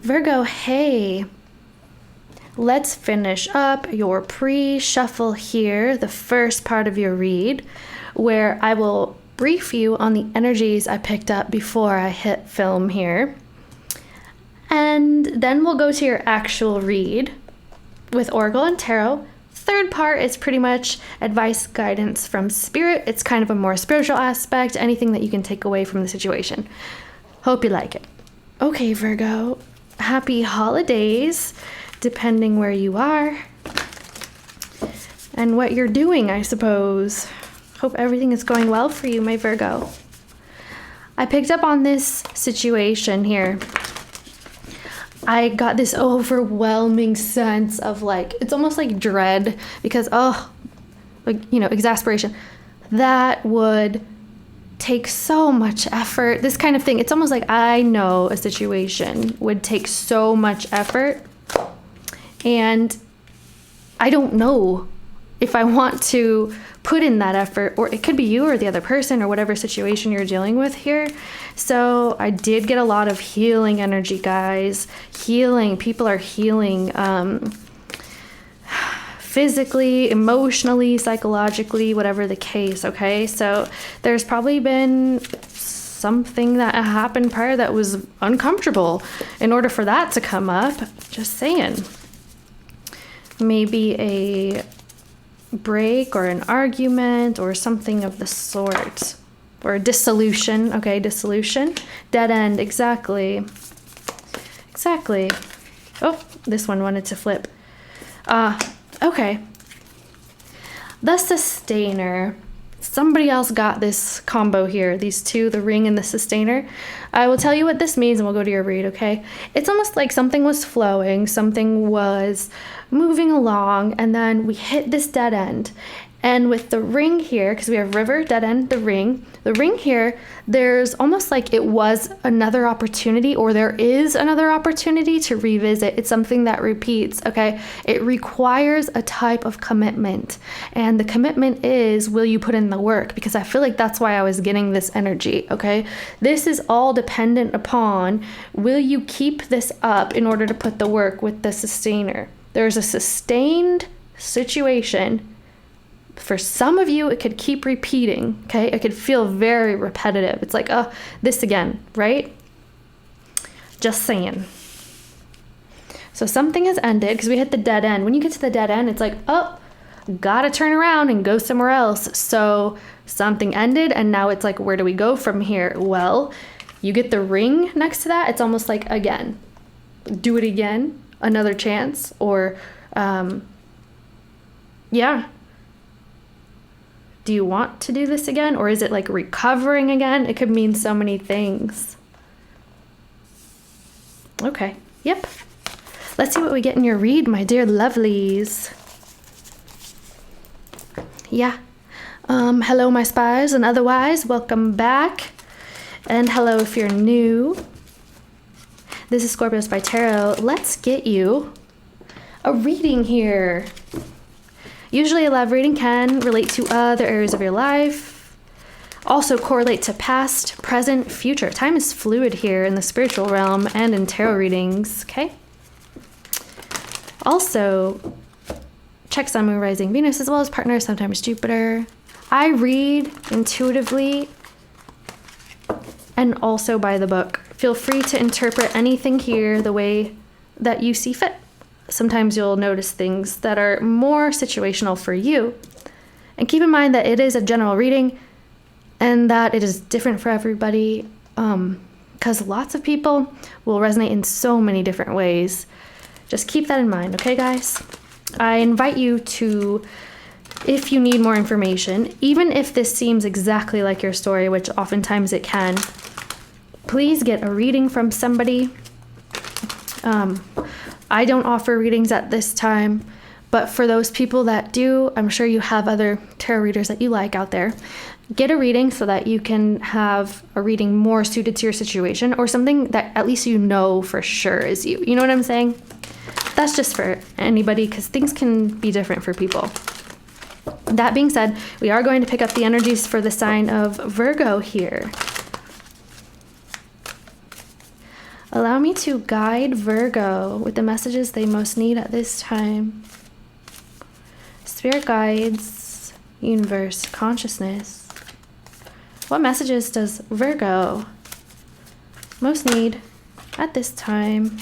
Virgo, hey. Let's finish up your pre-shuffle here, the first part of your read, where I will brief you on the energies I picked up before I hit film here. And then we'll go to your actual read with Oracle and Tarot. Third part is pretty much advice, guidance from spirit. It's kind of a more spiritual aspect, anything that you can take away from the situation. Hope you like it. Okay, Virgo, happy holidays, depending where you are and what you're doing, I suppose. Hope everything is going well for you, my Virgo. I picked up on this situation here. I got this overwhelming sense of like, it's almost like dread because, exasperation. That would take so much effort. This kind of thing, it's almost like I know a situation would take so much effort and I don't know if I want to put in that effort, or it could be you or the other person or whatever situation you're dealing with here. So I did get a lot of healing energy, guys. Healing. People are healing physically, emotionally, psychologically, whatever the case, okay? So there's probably been something that happened prior that was uncomfortable in order for that to come up. Just saying. Maybe a break or an argument or something of the sort, or a dissolution. Okay, dissolution, dead end. Exactly. Oh, this one wanted to flip. Okay, the sustainer. Somebody else got this combo here, these two, the ring and the sustainer. I will tell you what this means and we'll go to your read, okay? It's almost like something was flowing, something was moving along, and then we hit this dead end. And with the ring here, because we have river, dead end, the ring here, there's almost like it was another opportunity, or there is another opportunity to revisit. It's something that repeats, okay? It requires a type of commitment. And the commitment is, will you put in the work? Because I feel like that's why I was getting this energy, okay? This is all dependent upon, will you keep this up in order to put the work with the sustainer? There's a sustained situation. For some of you, it could keep repeating, okay? It could feel very repetitive. It's like, oh, this again, right? Just saying. So something has ended because we hit the dead end. When you get to the dead end, it's like, oh, gotta turn around and go somewhere else. So something ended and now it's like, where do we go from here? Well, you get the ring next to that. It's almost like, again, do it again, another chance, or yeah. Do you want to do this again? Or is it like recovering again? It could mean so many things. Okay, yep. Let's see what we get in your read, my dear lovelies. Yeah. Hello, my spies, and otherwise, welcome back. And hello if you're new. This is ScorpioSpyTarot. Let's get you a reading here. Usually a love reading can relate to other areas of your life, also correlate to past, present, future. Time is fluid here in the spiritual realm and in tarot readings, okay? Also, check Sun, Moon, Rising, Venus, as well as partner, sometimes Jupiter. I read intuitively and also by the book. Feel free to interpret anything here the way that you see fit. Sometimes you'll notice things that are more situational for you. And keep in mind that it is a general reading and that it is different for everybody, because lots of people will resonate in so many different ways. Just keep that in mind, okay, guys? I invite you to, if you need more information, even if this seems exactly like your story, which oftentimes it can, please get a reading from somebody. I don't offer readings at this time, but for those people that do, I'm sure you have other tarot readers that you like out there. Get a reading so that you can have a reading more suited to your situation, or something that at least you know for sure is you. You know what I'm saying? That's just for anybody, because things can be different for people. That being said, we are going to pick up the energies for the sign of Virgo here. Allow me to guide Virgo with the messages they most need at this time. Spirit guides, universe, consciousness. What messages does Virgo most need at this time?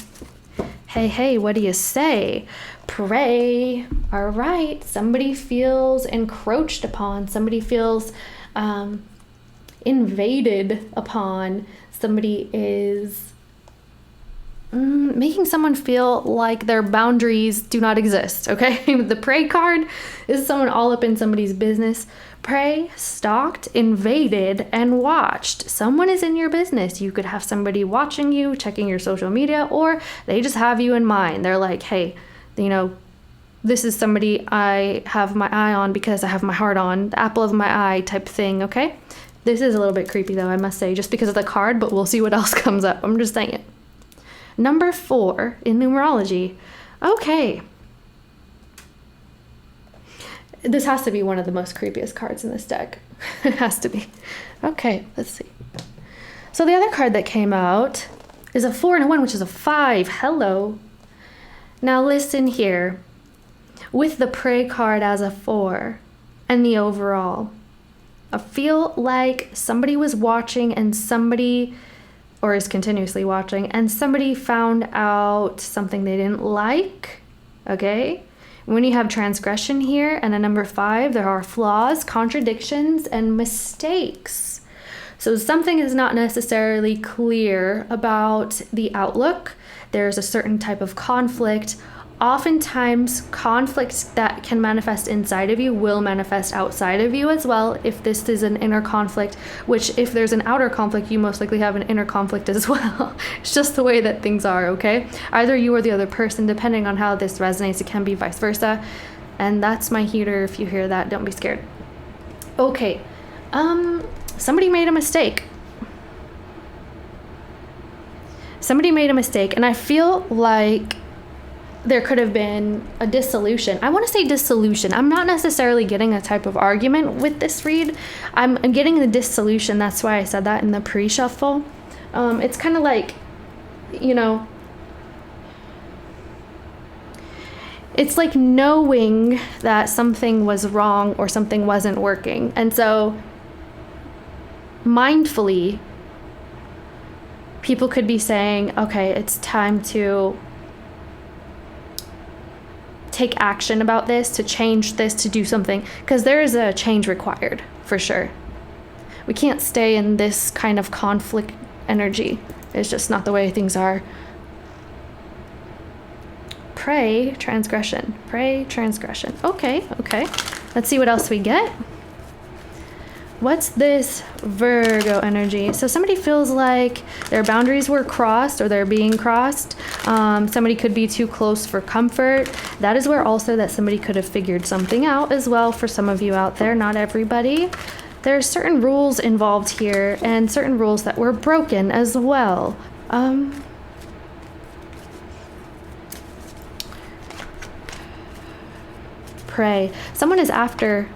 Hey, hey, what do you say? Pray. All right. Somebody feels encroached upon. Somebody feels invaded upon. Somebody is making someone feel like their boundaries do not exist, okay? The pray card is someone all up in somebody's business. Pray, stalked, invaded, and watched. Someone is in your business. You could have somebody watching you, checking your social media, or they just have you in mind. They're like, hey, you know, this is somebody I have my eye on because I have my heart on, the apple of my eye type thing, okay? This is a little bit creepy though, I must say, just because of the card, but we'll see what else comes up. I'm just saying it. Number 4 in numerology. Okay. This has to be one of the most creepiest cards in this deck. It has to be. Okay, let's see. So the other card that came out is a 4 and a 1, which is a 5. Hello. Now listen here. With the pray card as a 4 and the overall, I feel like somebody was watching and somebody, or is continuously watching, and somebody found out something they didn't like, okay? When you have transgression here and a number 5, there are flaws, contradictions, and mistakes. So something is not necessarily clear about the outlook. There's a certain type of conflict. Oftentimes, conflicts that can manifest inside of you will manifest outside of you as well. If this is an inner conflict, which if there's an outer conflict, you most likely have an inner conflict as well. It's just the way that things are, okay? Either you or the other person, depending on how this resonates, it can be vice versa. And that's my heater. If you hear that, don't be scared. Okay, somebody made a mistake. Somebody made a mistake, and I feel like there could have been a dissolution. I want to say dissolution. I'm not necessarily getting a type of argument with this read. I'm getting the dissolution. That's why I said that in the pre-shuffle. It's kind of like, you know, it's like knowing that something was wrong or something wasn't working. And so mindfully, people could be saying, okay, it's time to take action about this, to change this, to do something, because there is a change required for sure. We can't stay in this kind of conflict energy. It's just not the way things are. Pray, transgression. Pray, transgression. Okay. Let's see what else we get. What's this Virgo energy? So somebody feels like their boundaries were crossed or they're being crossed. Somebody could be too close for comfort. That is where also that somebody could have figured something out as well for some of you out there, not everybody. There are certain rules involved here and certain rules that were broken as well. Pray. Someone is after...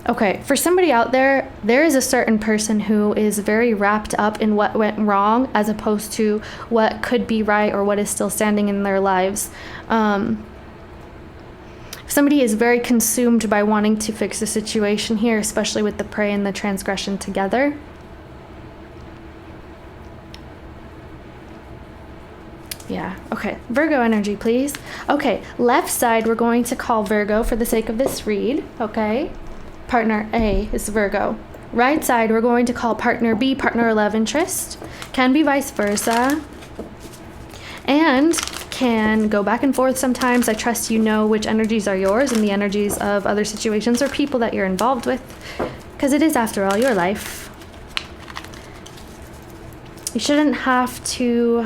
Okay, for somebody out there, there is a certain person who is very wrapped up in what went wrong as opposed to what could be right or what is still standing in their lives. Somebody is very consumed by wanting to fix the situation here, especially with the prey and the transgression together. Yeah, okay. Virgo energy, please. Okay, left side, we're going to call Virgo for the sake of this read, okay? Partner A is Virgo. Right side, we're going to call partner B, partner or love interest. Can be vice versa. And can go back and forth sometimes. I trust you know which energies are yours and the energies of other situations or people that you're involved with, because it is, after all, your life. You shouldn't have to,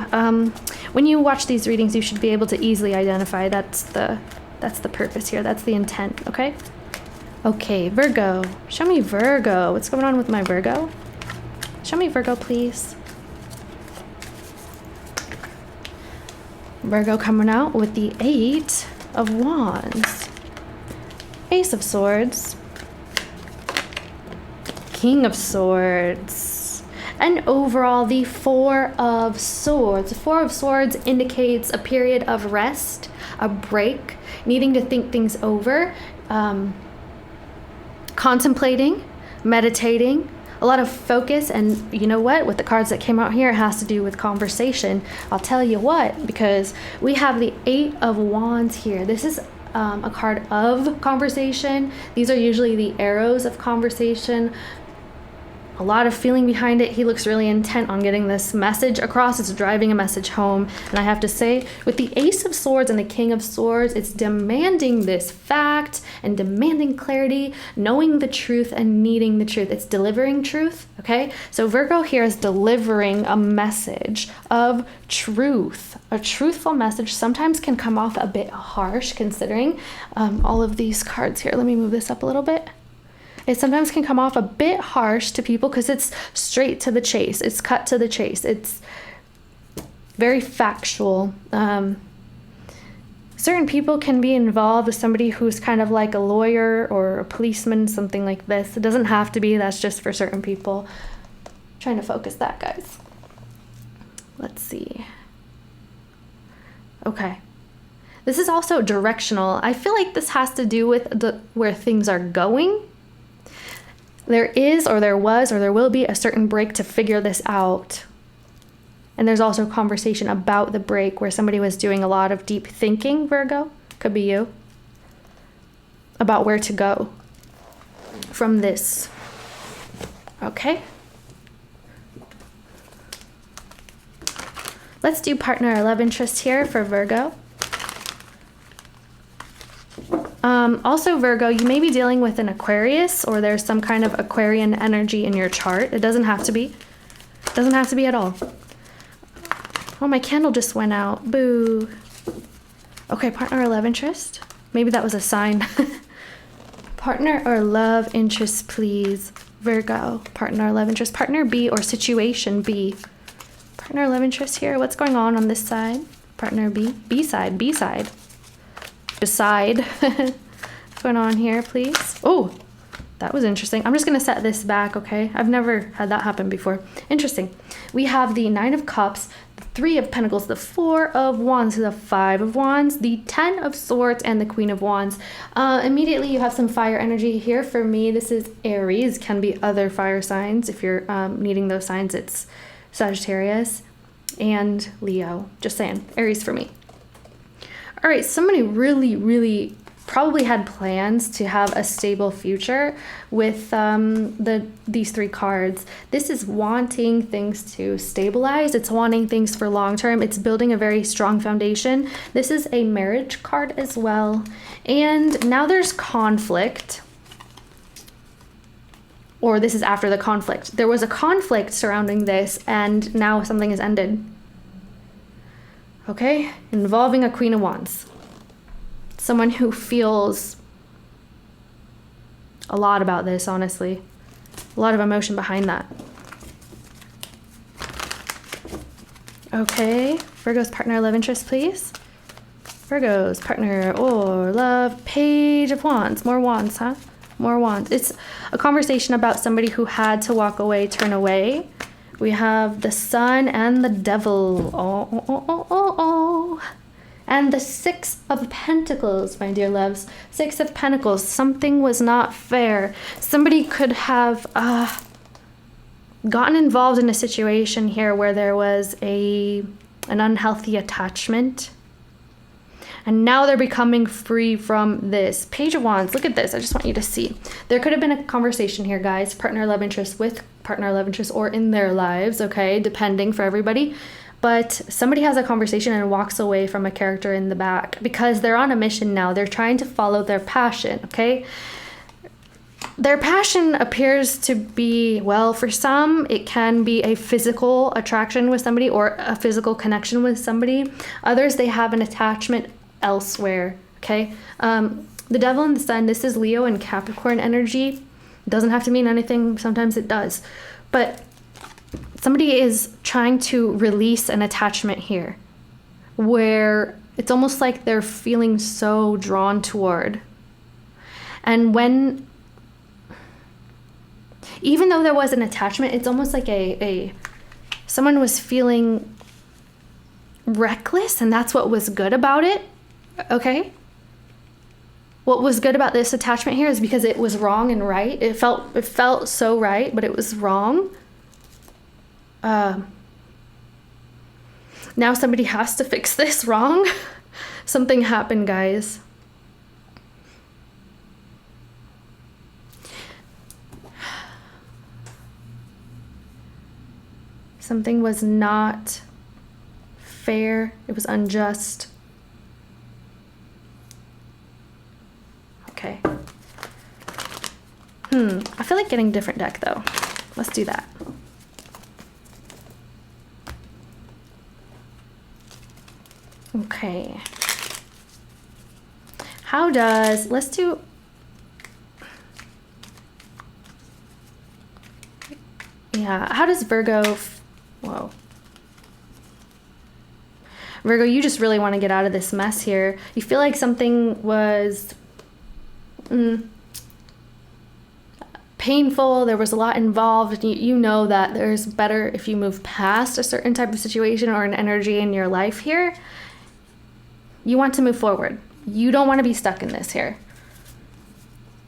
when you watch these readings, you should be able to easily identify that's the purpose here. That's the intent, okay? Okay, Virgo. Show me Virgo. What's going on with my Virgo? Show me Virgo, please. Virgo coming out with the 8 of Wands. Ace of Swords. King of Swords. And overall, the Four of Swords. The Four of Swords indicates a period of rest, a break, needing to think things over, contemplating, meditating, a lot of focus. And you know what? With the cards that came out here, it has to do with conversation. I'll tell you what, because we have the Eight of Wands here. This is a card of conversation. These are usually the arrows of conversation. A lot of feeling behind it. He looks really intent on getting this message across. It's driving a message home. And I have to say, with the Ace of Swords and the King of Swords, it's demanding this fact and demanding clarity, knowing the truth and needing the truth. It's delivering truth, okay? So Virgo here is delivering a message of truth. A truthful message sometimes can come off a bit harsh, considering all of these cards here. Let me move this up a little bit. It sometimes can come off a bit harsh to people because it's straight to the chase. It's cut to the chase. It's very factual. Certain people can be involved with somebody who's kind of like a lawyer or a policeman, something like this. It doesn't have to be. That's just for certain people. I'm trying to focus that, guys. Let's see. Okay. This is also directional. I feel like this has to do with where things are going. There is, or there was, or there will be a certain break to figure this out. And there's also conversation about the break where somebody was doing a lot of deep thinking, Virgo, could be you, about where to go from this. Okay. Let's do partner or love interest here for Virgo. Also, Virgo, you may be dealing with an Aquarius, or there's some kind of Aquarian energy in your chart. It doesn't have to be. It doesn't have to be at all. Oh, my candle just went out. Boo. Okay, partner or love interest. Maybe that was a sign. Partner or love interest, please. Virgo, partner or love interest. Partner B or situation B. Partner or love interest here. What's going on this side? Partner B. B side. B side. Beside. What's going on here, please? Oh, that was interesting. I'm just going to set this back, okay? I've never had that happen before. Interesting. We have the Nine of Cups, the Three of Pentacles, the Four of Wands, the Five of Wands, the Ten of Swords, and the Queen of Wands. Immediately, you have some fire energy here. For me, this is Aries. Can be other fire signs. If you're needing those signs, it's Sagittarius and Leo. Just saying. Aries for me. All right, somebody really probably had plans to have a stable future with these three cards. This is wanting things to stabilize. It's wanting things for long term. It's building a very strong foundation. This is a marriage card as well. And now there's conflict. Or this is after the conflict. There was a conflict surrounding this, and now something has ended. Okay, involving a Queen of Wands. Someone who feels a lot about this, honestly. A lot of emotion behind that. Okay, Virgo's partner or love interest, please. Virgo's partner or love, Page of Wands. More wands, huh? More wands. It's a conversation about somebody who had to walk away, turn away. We have the Sun and the Devil. Oh. And the Six of Pentacles, my dear loves. Six of Pentacles. Something was not fair. Somebody could have gotten involved in a situation here where there was an unhealthy attachment. And now they're becoming free from this. Page of Wands, look at this. I just want you to see. There could have been a conversation here, guys. Partner love interest with partner love interest or in their lives, okay? Depending for everybody. But somebody has a conversation and walks away from a character in the back because they're on a mission now. They're trying to follow their passion, okay? Their passion appears to be, well, for some, it can be a physical attraction with somebody or a physical connection with somebody. Others, they have an attachment elsewhere, okay? The Devil and the Sun, this is Leo and Capricorn energy. It doesn't have to mean anything. Sometimes it does. But somebody is trying to release an attachment here where it's almost like they're feeling so drawn toward. And when even though there was an attachment, it's almost like someone was feeling reckless, and that's what was good about it. Okay? What was good about this attachment here is because it was wrong and right. It felt so right, but it was wrong. Now somebody has to fix this wrong. Something happened, guys. Something was not fair. It was unjust. Okay. I feel like getting a different deck though. Let's do that. Okay. Let's do, yeah, how does Virgo, whoa. Virgo, you just really want to get out of this mess here. You feel like something was painful. There was a lot involved. You know that there's better if you move past a certain type of situation or an energy in your life here. You want to move forward. You don't want to be stuck in this here.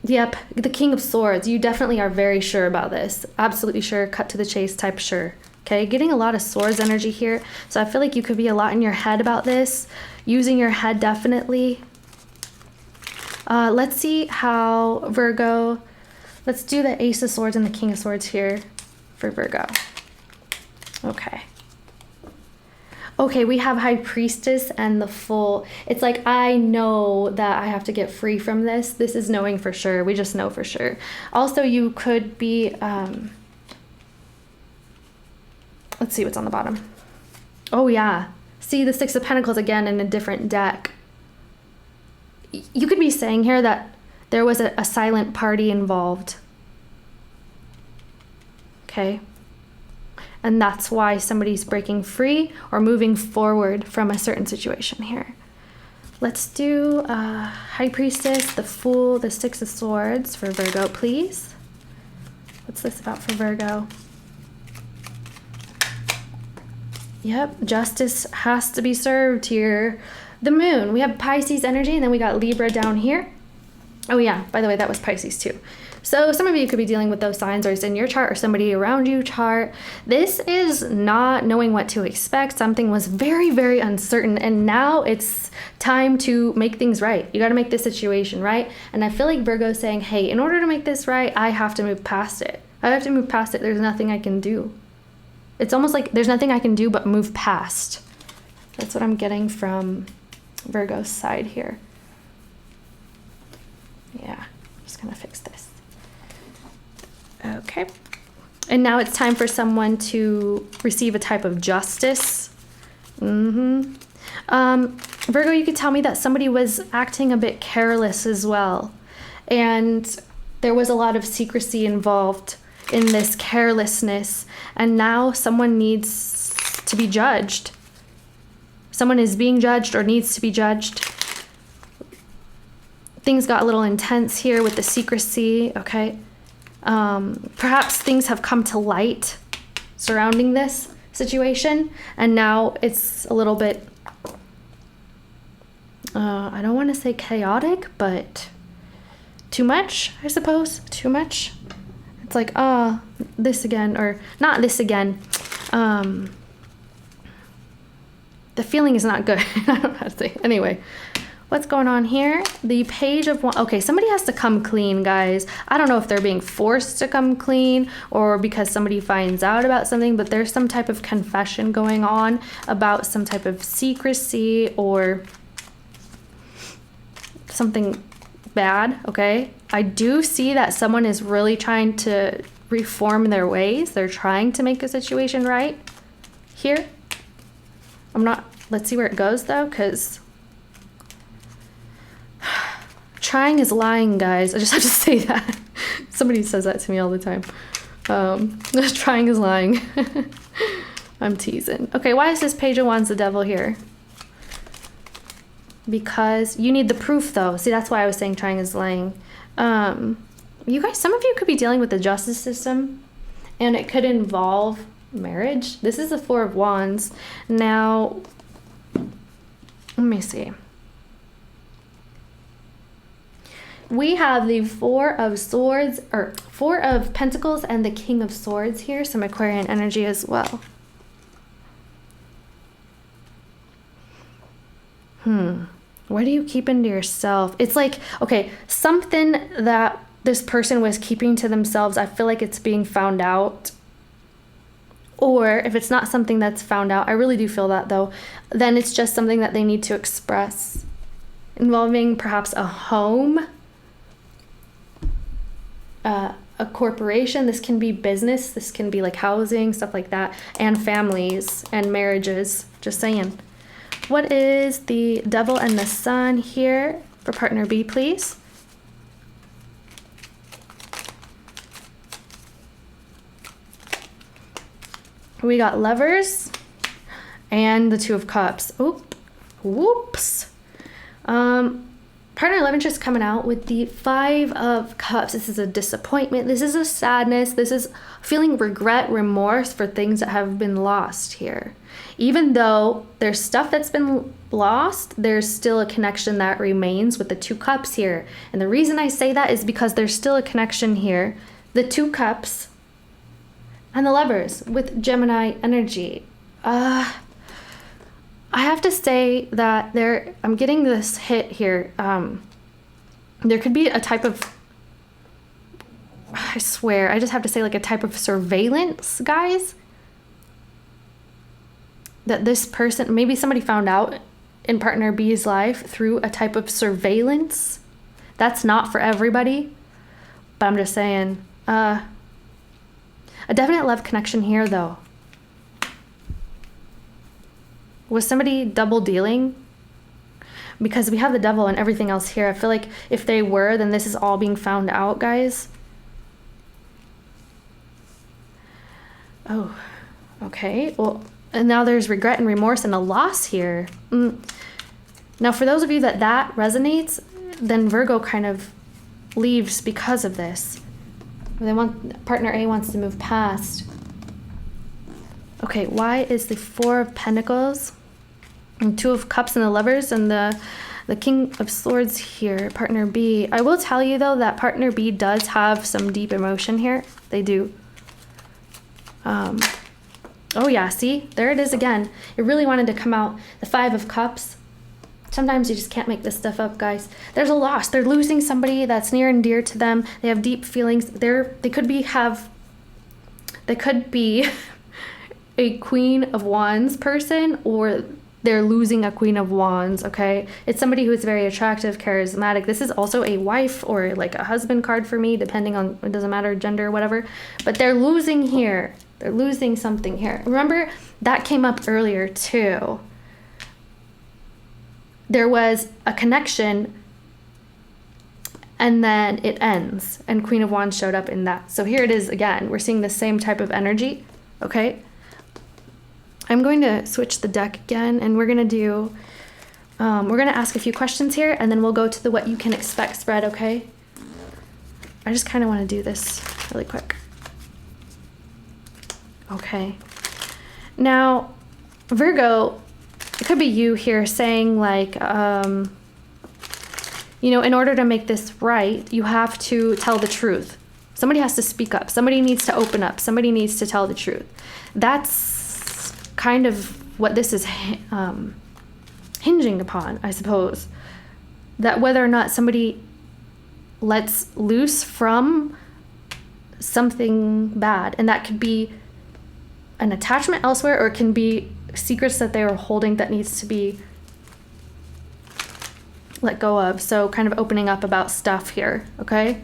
Yep, the King of Swords. You definitely are very sure about this. Absolutely sure. Cut to the chase type sure. Okay, getting a lot of swords energy here. So I feel like you could be a lot in your head about this. Using your head definitely. Let's see how Virgo, let's do the Ace of Swords and the King of Swords here for Virgo. Okay. Okay, we have High Priestess and the Fool. It's like, I know that I have to get free from this. This is knowing for sure. We just know for sure. Also, you could be, let's see what's on the bottom. Oh yeah. See the Six of Pentacles again in a different deck. You could be saying here that there was a silent party involved. Okay. And that's why somebody's breaking free or moving forward from a certain situation here. Let's do High Priestess, the Fool, the Six of Swords for Virgo, please. What's this about for Virgo? Yep, justice has to be served here. The Moon, we have Pisces energy, and then we got Libra down here. Oh yeah, by the way, that was Pisces too. So some of you could be dealing with those signs, or it's in your chart or somebody around you chart. This is not knowing what to expect. Something was very, very uncertain, and now it's time to make things right. You got to make this situation right. And I feel like Virgo's saying, hey, in order to make this right, I have to move past it. I have to move past it. There's nothing I can do. It's almost like there's nothing I can do but move past. That's what I'm getting from Virgo's side here. Yeah, I'm just gonna fix this. Okay. And now it's time for someone to receive a type of justice. Virgo, you could tell me that somebody was acting a bit careless as well. And there was a lot of secrecy involved in this carelessness. And now someone needs to be judged. Someone is being judged or needs to be judged. Things got a little intense here with the secrecy, okay? Perhaps things have come to light surrounding this situation, and now it's a little bit, I don't want to say chaotic, but too much, I suppose. Too much. It's like, this again, or not this again. The feeling is not good. I don't know how to say. Anyway, what's going on here? The Page of Wands. Okay, somebody has to come clean, guys. I don't know if they're being forced to come clean or because somebody finds out about something, but there's some type of confession going on about some type of secrecy or something bad, okay? I do see that someone is really trying to reform their ways. They're trying to make a situation right here. Let's see where it goes though, because trying is lying, guys. I just have to say that. Somebody says that to me all the time. Trying is lying. I'm teasing. Okay, why is this Page of Wands the Devil here? Because you need the proof though. See, that's why I was saying trying is lying. You guys, some of you could be dealing with the justice system, and it could involve marriage. This is the Four of Wands. Now, let me see. We have the Four of Swords, or Four of Pentacles, and the King of Swords here. Some Aquarian energy as well. What do you keep into yourself? It's like, okay, something that this person was keeping to themselves, I feel like it's being found out. Or if it's not something that's found out, I really do feel that though, then it's just something that they need to express, involving perhaps a home, a corporation. This can be business, this can be like housing, stuff like that, and families and marriages, just saying. What is the Devil and the Sun here for partner B, please? We got Lovers and the Two of Cups. Oop, whoops. Partner 11 just coming out with the Five of Cups. This is a disappointment. This is a sadness. This is feeling regret, remorse for things that have been lost here. Even though there's stuff that's been lost, there's still a connection that remains with the Two Cups here. And the reason I say that is because there's still a connection here. The Two Cups and the Lovers with Gemini energy. I have to say that I'm getting this hit here. There could be a type of, I swear, I just have to say like a type of surveillance, guys. That this person, maybe somebody found out in partner B's life through a type of surveillance. That's not for everybody, but I'm just saying, a definite love connection here though. Was somebody double dealing? Because we have the Devil and everything else here. I feel like if they were, then this is all being found out, guys. Oh, okay. Well, and now there's regret and remorse and a loss here. Now, for those of you that resonates, then Virgo kind of leaves because of this. Partner A wants to move past. Okay, why is the Four of Pentacles and Two of Cups and the Lovers and the King of Swords here, partner B? I will tell you though that partner B does have some deep emotion here. They do. Oh yeah, see, there it is again. It really wanted to come out. The Five of Cups. Sometimes you just can't make this stuff up, guys. There's a loss. They're losing somebody that's near and dear to them. They have deep feelings. They could be a Queen of Wands person, or they're losing a Queen of Wands, okay? It's somebody who is very attractive, charismatic. This is also a wife or like a husband card for me, depending on, it doesn't matter, gender or whatever. But they're losing here. They're losing something here. Remember, that came up earlier too. There was a connection and then it ends, and Queen of Wands showed up in that. So here it is again. We're seeing the same type of energy, okay? I'm going to switch the deck again, and we're going to do, we're going to ask a few questions here, and then we'll go to the what you can expect spread, okay? I just kind of want to do this really quick. Okay. Now, Virgo, it could be you here saying like, you know, in order to make this right, you have to tell the truth. Somebody has to speak up. Somebody needs to open up. Somebody needs to tell the truth. That's kind of what this is hinging upon, I suppose. That whether or not somebody lets loose from something bad, and that could be an attachment elsewhere, or it can be secrets that they are holding that needs to be let go of. So kind of opening up about stuff here, okay?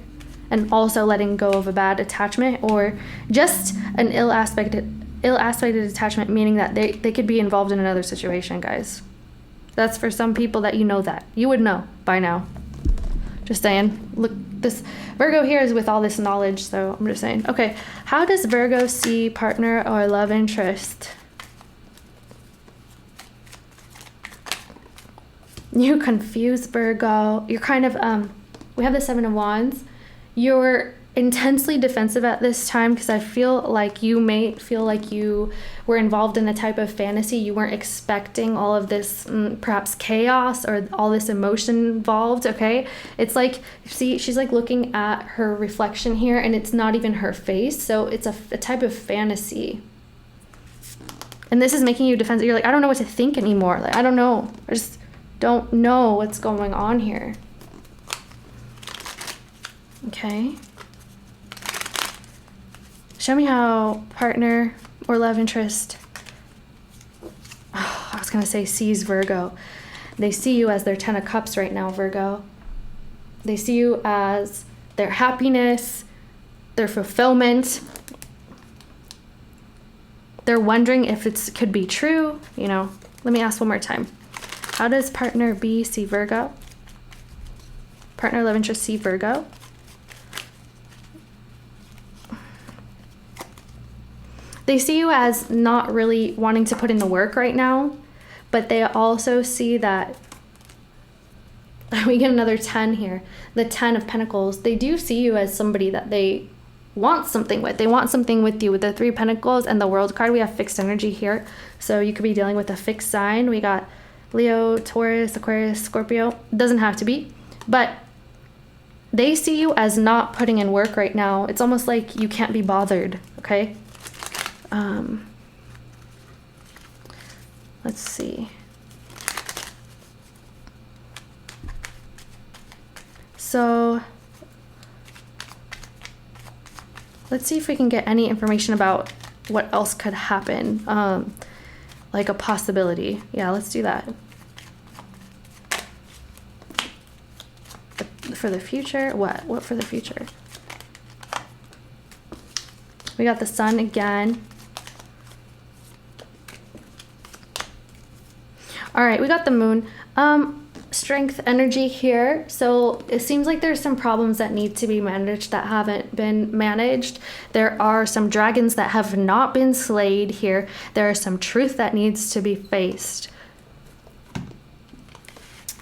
And also letting go of a bad attachment, or just an ill aspected attachment, meaning that they could be involved in another situation, guys. That's for some people that you know that. You would know by now. Just saying. Look, this Virgo here is with all this knowledge, so I'm just saying. Okay, how does Virgo see partner or love interest? You confuse Virgo. You're kind of, we have the Seven of Wands. You're intensely defensive at this time because I feel like you may feel like you were involved in a type of fantasy. You weren't expecting all of this perhaps chaos or all this emotion involved, okay? It's like, see, she's like looking at her reflection here and it's not even her face. So it's a type of fantasy. And this is making you defensive. You're like, I don't know what to think anymore. Like, I don't know. I just don't know what's going on here. Okay. Show me how partner or love interest, I was gonna say sees Virgo. They see you as their 10 of Cups right now, Virgo. They see you as their happiness, their fulfillment. They're wondering if it could be true, you know. Let me ask one more time. How does partner B see Virgo? Partner love interest see Virgo? They see you as not really wanting to put in the work right now, but they also see that we get another 10 here, the 10 of Pentacles. They do see you as somebody that they want something with. They want something with you. With the 3 Pentacles and the World card, we have fixed energy here. So you could be dealing with a fixed sign. We got Leo, Taurus, Aquarius, Scorpio. Doesn't have to be, but they see you as not putting in work right now. It's almost like you can't be bothered, okay? Let's see. So let's see if we can get any information about what else could happen. Like a possibility. Yeah, let's do that. For the future? What for the future? We got the Sun again. All right, we got the Moon. Strength energy here. So it seems like there's some problems that need to be managed that haven't been managed. There are some dragons that have not been slayed here. There is some truth that needs to be faced.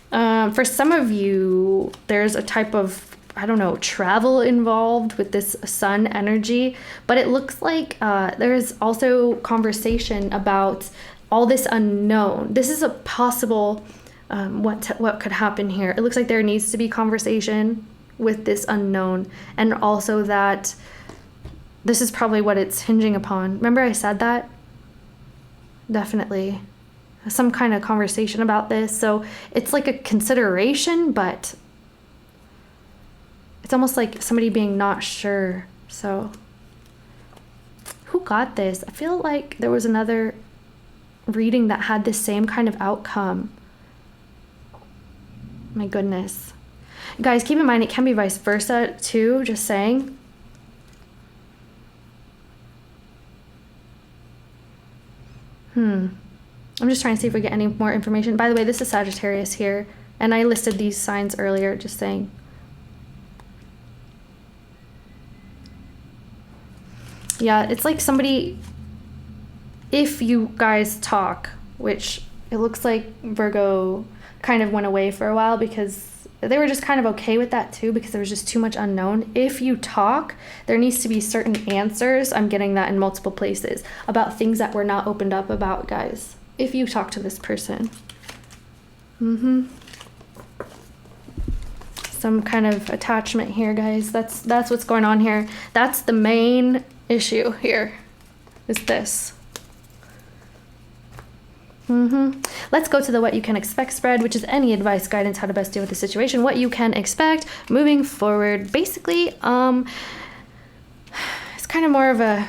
For some of you, there's a type of, I don't know, travel involved with this Sun energy, but it looks like there's also conversation about all this unknown. This is a possible what could happen here. It looks like there needs to be conversation with this unknown, and also that this is probably what it's hinging upon. Remember I said that? Definitely some kind of conversation about this. So it's like a consideration, but it's almost like somebody being not sure. So who got this? I feel like there was another reading that had the same kind of outcome. My goodness. Guys, keep in mind it can be vice versa too, just saying. I'm just trying to see if we get any more information. By the way, this is Sagittarius here, and I listed these signs earlier, just saying. Yeah, it's like somebody, if you guys talk, which it looks like Virgo kind of went away for a while because they were just kind of okay with that too, because there was just too much unknown. If you talk, there needs to be certain answers. I'm getting that in multiple places about things that were not opened up about, guys. If you talk to this person. Some kind of attachment here, guys. That's what's going on here. That's the main issue here, is this. Let's go to the what you can expect spread, which is any advice, guidance, how to best deal with the situation, what you can expect moving forward. Basically, it's kind of more of a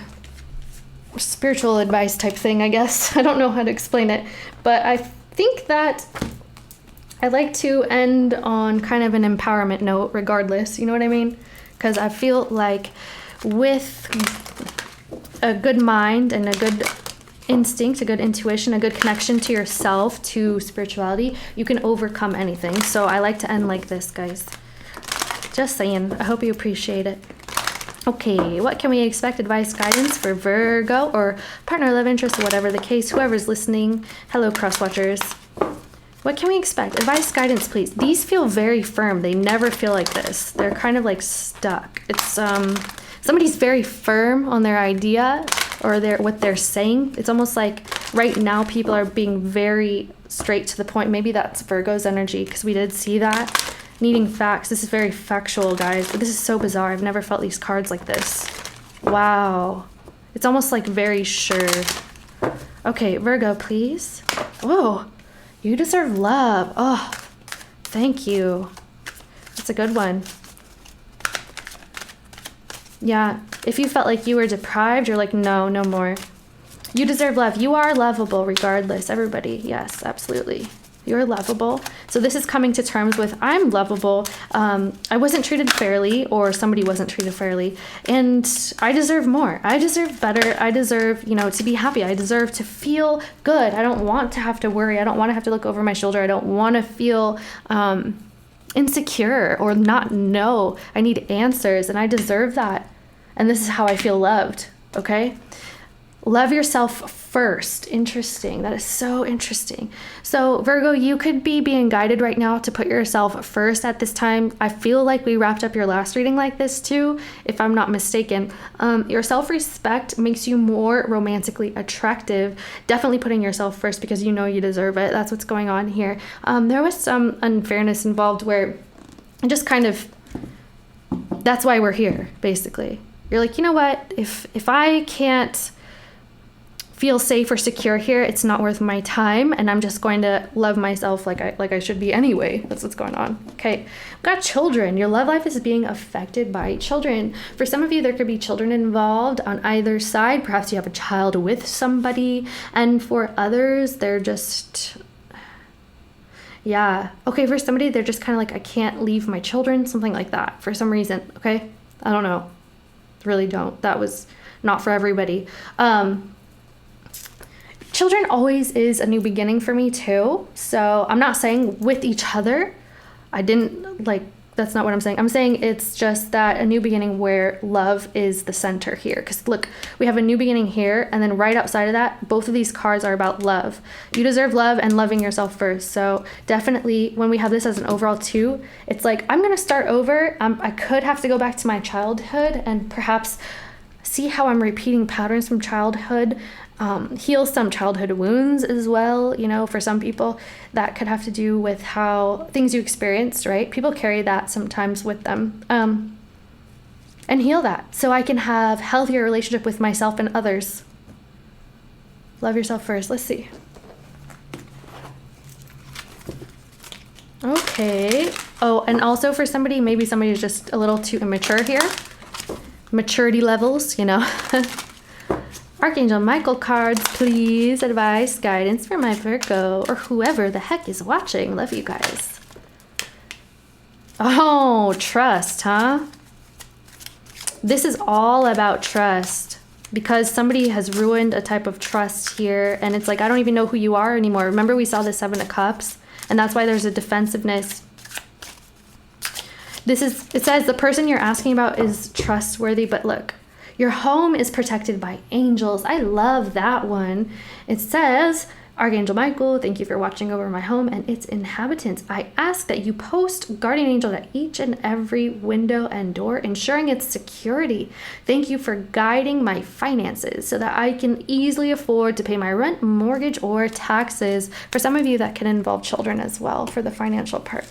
spiritual advice type thing, I guess. I don't know how to explain it, but I think that I like to end on kind of an empowerment note regardless, you know what I mean? Because I feel like with a good mind and a good instinct, a good intuition, a good connection to yourself, to spirituality, you can overcome anything. So I like to end like this, guys. Just saying. I hope you appreciate it. Okay, what can we expect? Advice, guidance for Virgo or partner, love interest, or whatever the case, whoever's listening. Hello, cross watchers. What can we expect? Advice, guidance, please. These feel very firm. They never feel like this. They're kind of like stuck. It's somebody's very firm on their idea or what they're saying. It's almost like right now people are being very straight to the point. Maybe that's Virgo's energy, because we did see that. Needing facts. This is very factual, guys. This is so bizarre. I've never felt these cards like this. Wow. It's almost like very sure. Okay, Virgo, please. Whoa. You deserve love. Oh, thank you. That's a good one. Yeah, if you felt like you were deprived, you're like, no, no more. You deserve love. You are lovable regardless, everybody. Yes, absolutely. You're lovable. So this is coming to terms with, I'm lovable. I wasn't treated fairly, or somebody wasn't treated fairly, and I deserve more. I deserve better. I deserve, you know, to be happy. I deserve to feel good. I don't want to have to worry. I don't want to have to look over my shoulder. I don't want to feel insecure or not know. I need answers, and I deserve that. And this is how I feel loved, okay? Love yourself first. Interesting. That is so interesting. So Virgo, you could be being guided right now to put yourself first at this time. I feel like we wrapped up your last reading like this too, if I'm not mistaken. Your self-respect makes you more romantically attractive. Definitely putting yourself first because you know you deserve it. That's what's going on here. There was some unfairness involved where just kind of, that's why we're here, basically. You're like, you know what? If I can't feel safe or secure here, it's not worth my time, and I'm just going to love myself like I should be anyway. That's what's going on. Okay, we've got children. Your love life is being affected by children. For some of you, there could be children involved on either side. Perhaps you have a child with somebody, and for others, they're just, yeah. Okay, for somebody, they're just kind of like, I can't leave my children, something like that for some reason. Okay, I don't know. Really don't. That was not for everybody. Children always is a new beginning for me too. So I'm not saying with each other. I didn't like, that's not what I'm saying. I'm saying it's just that a new beginning where love is the center here. Because look, we have a new beginning here, and then right outside of that, both of these cards are about love. You deserve love and loving yourself first. So definitely when we have this as an overall 2, it's like, I'm going to start over. I could have to go back to my childhood and perhaps see how I'm repeating patterns from childhood. Heal some childhood wounds as well. You know, for some people that could have to do with how things you experienced, right? People carry that sometimes with them, and heal that so I can have healthier relationship with myself and others. Love yourself first. Let's see. Okay. Oh, and also for somebody, maybe somebody is just a little too immature here. Maturity levels, you know. Archangel Michael cards, please. Advice, guidance for my Virgo or whoever the heck is watching. Love you guys. Oh, trust, huh? This is all about trust because somebody has ruined a type of trust here. And it's like, I don't even know who you are anymore. Remember we saw the 7 of Cups, and that's why there's a defensiveness. It says the person you're asking about is trustworthy, but look, your home is protected by angels. I love that one. It says, Archangel Michael, thank you for watching over my home and its inhabitants. I ask that you post guardian angels at each and every window and door, ensuring its security. Thank you for guiding my finances so that I can easily afford to pay my rent, mortgage, or taxes. For some of you, that can involve children as well for the financial part.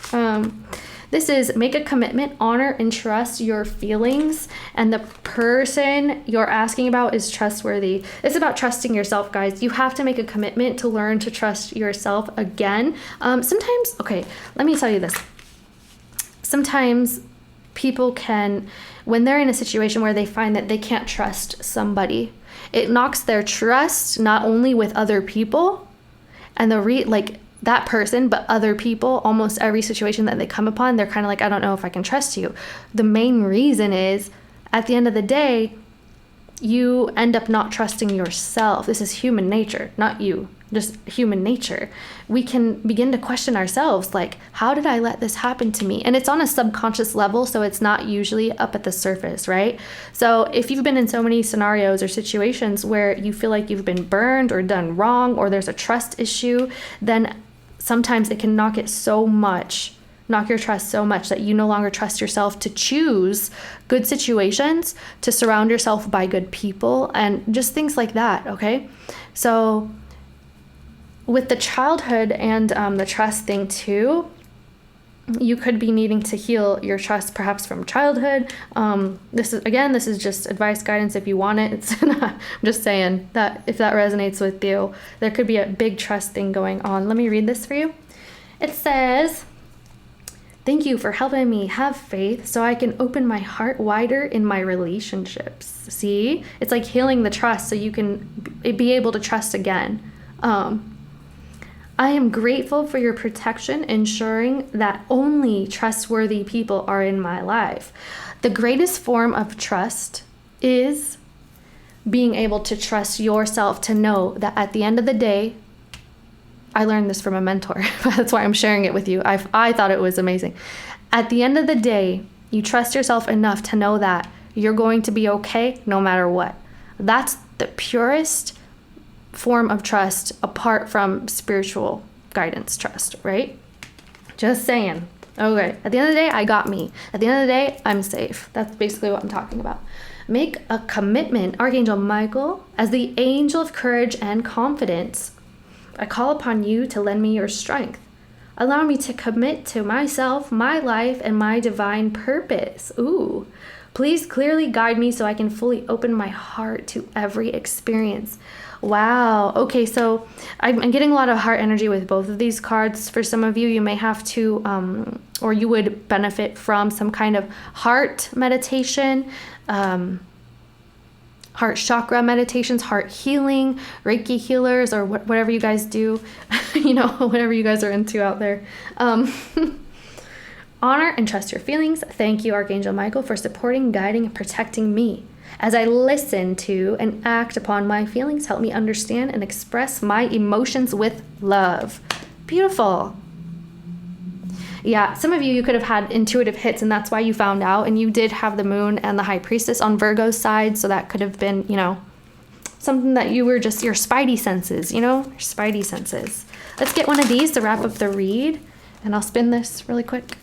This is make a commitment, honor and trust your feelings, and the person you're asking about is trustworthy. It's about trusting yourself, guys. You have to make a commitment to learn to trust yourself again. Sometimes, okay, let me tell you this. Sometimes people can, when they're in a situation where they find that they can't trust somebody, it knocks their trust not only with other people and that person, but other people. Almost every situation that they come upon, they're kind of like, I don't know if I can trust you. The main reason is, at the end of the day, you end up not trusting yourself. This is human nature, not you, just human nature. We can begin to question ourselves, like, how did I let this happen to me? And it's on a subconscious level, so it's not usually up at the surface, right? So if you've been in so many scenarios or situations where you feel like you've been burned or done wrong, or there's a trust issue, then sometimes it can knock your trust so much that you no longer trust yourself to choose good situations, to surround yourself by good people, and just things like that, okay? So with the childhood and the trust thing too, you could be needing to heal your trust perhaps from childhood. This is just advice, guidance if you want it. It's I'm just saying that if that resonates with you, there could be a big trust thing going on. Let me read this for you. It says, thank you for helping me have faith so I can open my heart wider in my relationships. See, it's like healing the trust so you can be able to trust again. I am grateful for your protection, ensuring that only trustworthy people are in my life. The greatest form of trust is being able to trust yourself, to know that at the end of the day, I learned this from a mentor. That's why I'm sharing it with you. I thought it was amazing. At the end of the day, you trust yourself enough to know that you're going to be okay no matter what. That's the purest form of trust apart from spiritual guidance trust, right? Just saying. Okay, at the end of the day, I got me. At the end of the day, I'm safe. That's basically what I'm talking about. Make a commitment, Archangel Michael, as the angel of courage and confidence. I call upon you to lend me your strength. Allow me to commit to myself, my life, and my divine purpose. Ooh. Please clearly guide me so I can fully open my heart to every experience. Wow. Okay, so I'm getting a lot of heart energy with both of these cards. For some of you, you may have to, or you would benefit from some kind of heart meditation, heart chakra meditations, heart healing, Reiki healers, or whatever you guys do, whatever you guys are into out there. Honor and trust your feelings. Thank you, Archangel Michael, for supporting, guiding, and protecting me. As I listen to and act upon my feelings, help me understand and express my emotions with love. Beautiful. Yeah, some of you could have had intuitive hits, and that's why you found out. And you did have the moon and the high priestess on Virgo's side, so that could have been, something that you were just your spidey senses, your spidey senses. Let's get one of these to wrap up the read, and I'll spin this really quick.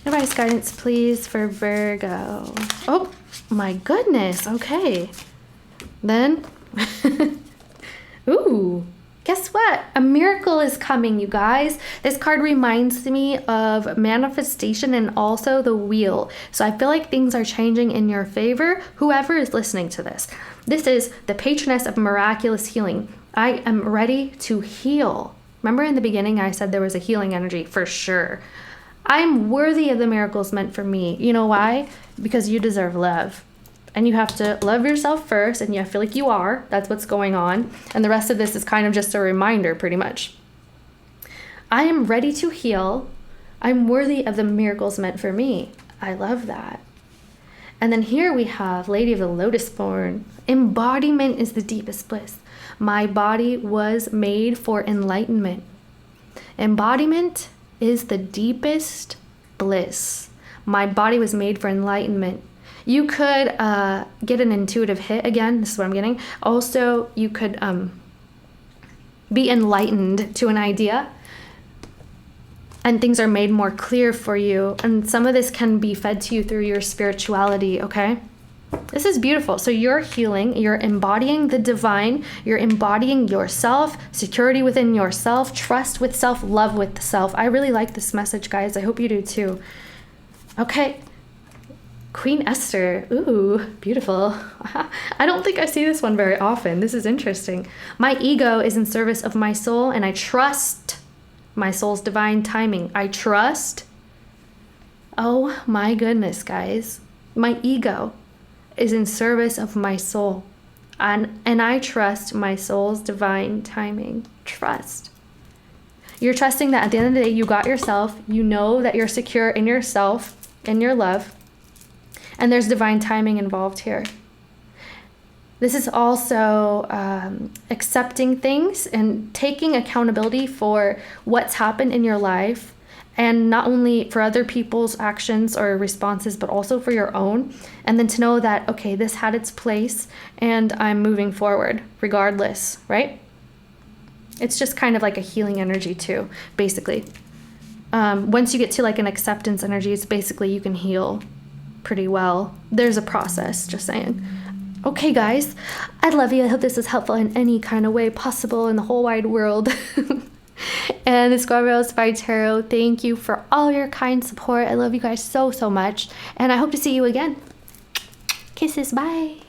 Advice, guidance, please, for Virgo. Oh, my goodness. Okay. Then, ooh, guess what? A miracle is coming, you guys. This card reminds me of manifestation and also the wheel. So I feel like things are changing in your favor, whoever is listening to this. This is the patroness of miraculous healing. I am ready to heal. Remember in the beginning, I said there was a healing energy for sure. I'm worthy of the miracles meant for me. You know why? Because you deserve love. And you have to love yourself first, and you feel like you are. That's what's going on. And the rest of this is kind of just a reminder, pretty much. I am ready to heal. I'm worthy of the miracles meant for me. I love that. And then here we have Lady of the Lotus Born. Embodiment is the deepest bliss. My body was made for enlightenment. Embodiment is the deepest bliss. My body was made for enlightenment. You could get an intuitive hit again. This is what I'm getting. Also, you could be enlightened to an idea, and things are made more clear for you. And some of this can be fed to you through your spirituality, okay? This is beautiful. So you're healing, you're embodying the divine, you're embodying yourself, security within yourself, trust with self, love with the self. I really like this message, guys. I hope you do too. Okay. Queen Esther. Ooh, beautiful. I don't think I see this one very often. This is interesting. My ego is in service of my soul, and I trust my soul's divine timing. I trust. Oh my goodness, guys. My ego is in service of my soul, and I trust my soul's divine timing. Trust. You're trusting that at the end of the day, you got yourself. You know that you're secure in yourself, in your love, and there's divine timing involved here. This is also accepting things and taking accountability for what's happened in your life, and not only for other people's actions or responses, but also for your own. And then to know that, okay, this had its place and I'm moving forward regardless, right? It's just kind of like a healing energy too, basically. Once you get to like an acceptance energy, it's basically you can heal pretty well. There's a process, just saying. Okay, guys, I love you. I hope this is helpful in any kind of way possible in the whole wide world. And the ScorpioSpyTarot, thank you for all your kind support. I love you guys so, so much. And I hope to see you again. Kisses. Bye.